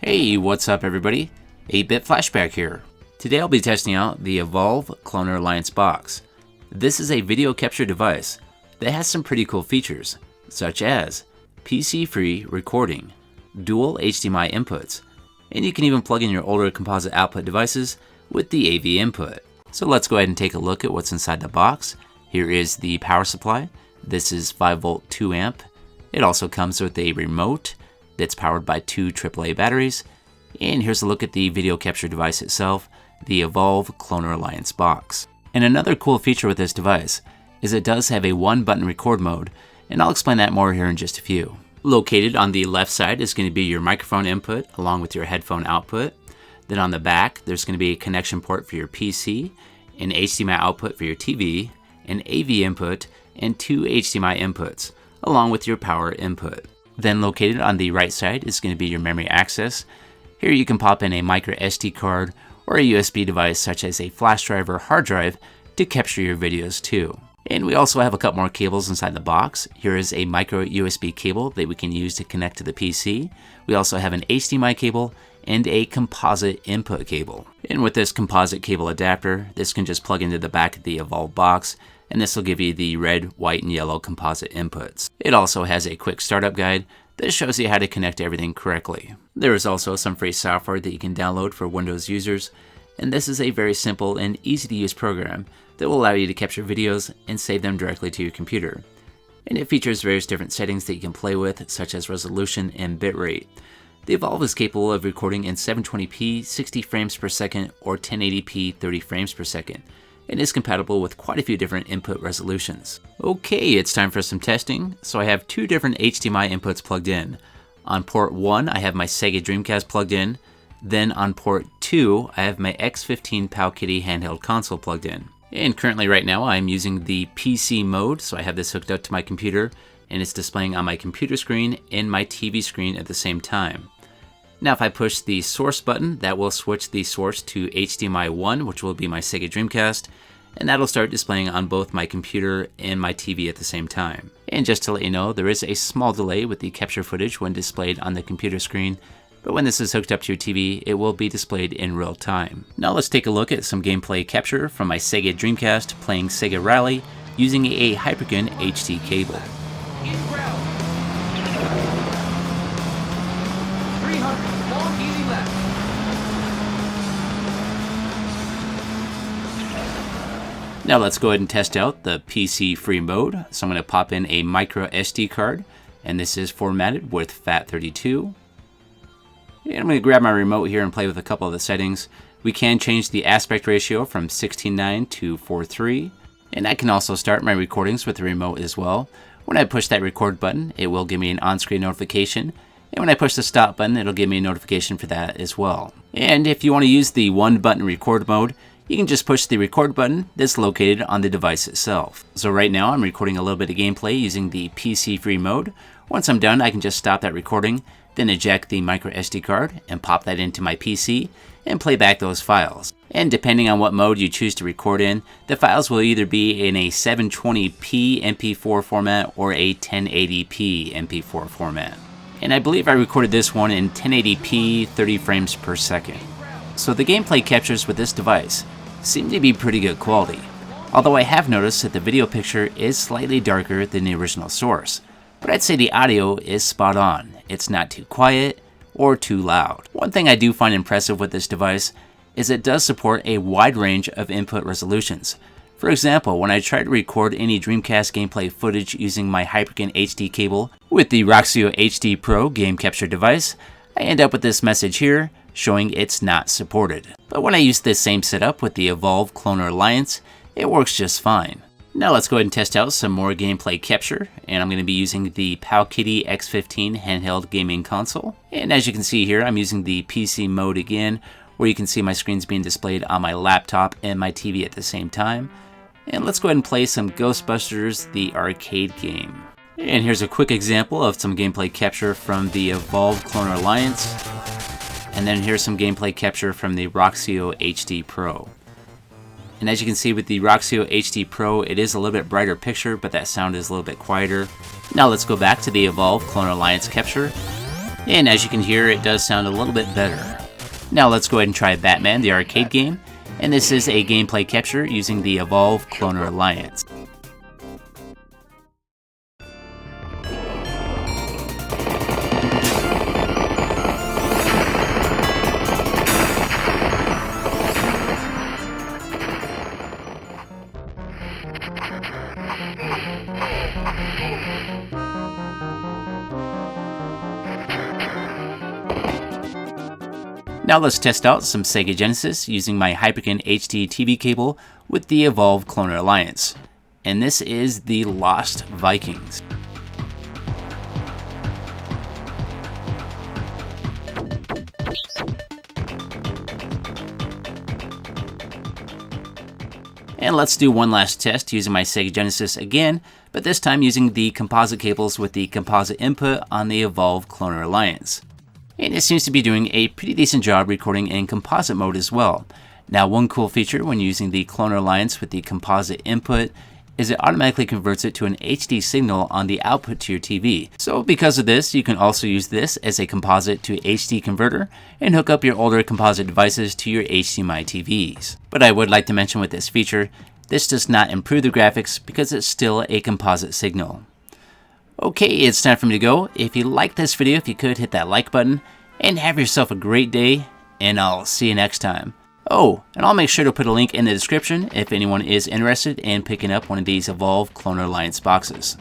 Hey, what's up everybody? 8-Bit Flashback here. Today I'll be testing out the Evolve Cloner Alliance box. This is a video capture device that has some pretty cool features, such as PC-free recording, dual HDMI inputs, and you can even plug in your older composite output devices with the AV input. So let's go ahead and take a look at what's inside the box. Here is the power supply. This is 5V 2 amp. It also comes with a remote that's powered by 2 AAA batteries. And here's a look at the video capture device itself, the Evolve Cloner Alliance box. And another cool feature with this device is it does have a 1-button record mode, and I'll explain that more here in just a few. Located on the left side is going to be your microphone input along with your headphone output. Then on the back, there's going to be a connection port for your PC, an HDMI output for your TV, an AV input, and 2 HDMI inputs, along with your power input. Then located on the right side is going to be your memory access. Here you can pop in a micro SD card or a USB device such as a flash drive or hard drive to capture your videos too. And we also have a couple more cables inside the box. Here is a micro USB cable that we can use to connect to the PC. We also have an HDMI cable and a composite input cable. And with this composite cable adapter, this can just plug into the back of the Evolve box, and this will give you the red, white, and yellow composite inputs. It also has a quick startup guide that shows you how to connect everything correctly. There is also some free software that you can download for Windows users, and this is a very simple and easy to use program that will allow you to capture videos and save them directly to your computer. And it features various different settings that you can play with, such as resolution and bitrate. The Evolve is capable of recording in 720p 60 frames per second or 1080p 30 frames per second, and is compatible with quite a few different input resolutions. Okay, it's time for some testing. So I have 2 different HDMI inputs plugged in. On port 1, I have my Sega Dreamcast plugged in. Then on port 2, I have my X15 Pow Kiddy handheld console plugged in. And currently right now I'm using the PC mode, so I have this hooked up to my computer, and it's displaying on my computer screen and my TV screen at the same time. Now if I push the source button, that will switch the source to HDMI 1, which will be my Sega Dreamcast, and that'll start displaying on both my computer and my TV at the same time. And just to let you know, there is a small delay with the capture footage when displayed on the computer screen, but when this is hooked up to your TV, it will be displayed in real time. Now let's take a look at some gameplay capture from my Sega Dreamcast playing Sega Rally using a Hyperkin HD cable. Now let's go ahead and test out the PC free mode. So I'm going to pop in a micro SD card, and this is formatted with FAT32. And I'm going to grab my remote here and play with a couple of the settings. We can change the aspect ratio from 16:9 to 4:3, and I can also start my recordings with the remote as well. When I push that record button, it will give me an on-screen notification, and when I push the stop button, it'll give me a notification for that as well. And if you want to use the 1-button record mode, you can just push the record button that's located on the device itself. So right now I'm recording a little bit of gameplay using the PC free mode. Once I'm done, I can just stop that recording, then eject the micro SD card and pop that into my PC and play back those files. And depending on what mode you choose to record in, the files will either be in a 720p MP4 format or a 1080p MP4 format. And I believe I recorded this one in 1080p 30 frames per second. So the gameplay captures with this device seem to be pretty good quality, although I have noticed that the video picture is slightly darker than the original source, but I'd say the audio is spot on. It's not too quiet or too loud. One thing I do find impressive with this device is it does support a wide range of input resolutions. For example, when I try to record any Dreamcast gameplay footage using my Hyperkin HD cable with the Roxio HD Pro game capture device, I end up with this message here showing it's not supported. But when I use this same setup with the Evolve Cloner Alliance, it works just fine. Now let's go ahead and test out some more gameplay capture, and I'm going to be using the Pow Kiddy X15 handheld gaming console. And as you can see here, I'm using the PC mode again, where you can see my screens being displayed on my laptop and my TV at the same time. And let's go ahead and play some Ghostbusters, the arcade game. And here's a quick example of some gameplay capture from the Evolve Cloner Alliance. And then here's some gameplay capture from the Roxio HD Pro. And as you can see with the Roxio HD Pro, it is a little bit brighter picture, but that sound is a little bit quieter. Now let's go back to the Evolve Cloner Alliance capture. And as you can hear, it does sound a little bit better. Now let's go ahead and try Batman, the arcade game. And this is a gameplay capture using the Evolve Cloner Alliance. Now let's test out some Sega Genesis using my Hyperkin HD TV cable with the Evolve Cloner Alliance. And this is the Lost Vikings. And let's do one last test using my Sega Genesis again, but this time using the composite cables with the composite input on the Evolve Cloner Alliance. And it seems to be doing a pretty decent job recording in composite mode as well. Now, one cool feature when using the Cloner Alliance with the composite input is it automatically converts it to an HD signal on the output to your TV. So because of this, you can also use this as a composite to HD converter and hook up your older composite devices to your HDMI TVs. But I would like to mention with this feature, this does not improve the graphics because it's still a composite signal. Okay, it's time for me to go. If you liked this video, if you could hit that like button, and have yourself a great day, and I'll see you next time. Oh, and I'll make sure to put a link in the description if anyone is interested in picking up one of these Evolve Cloner Alliance boxes.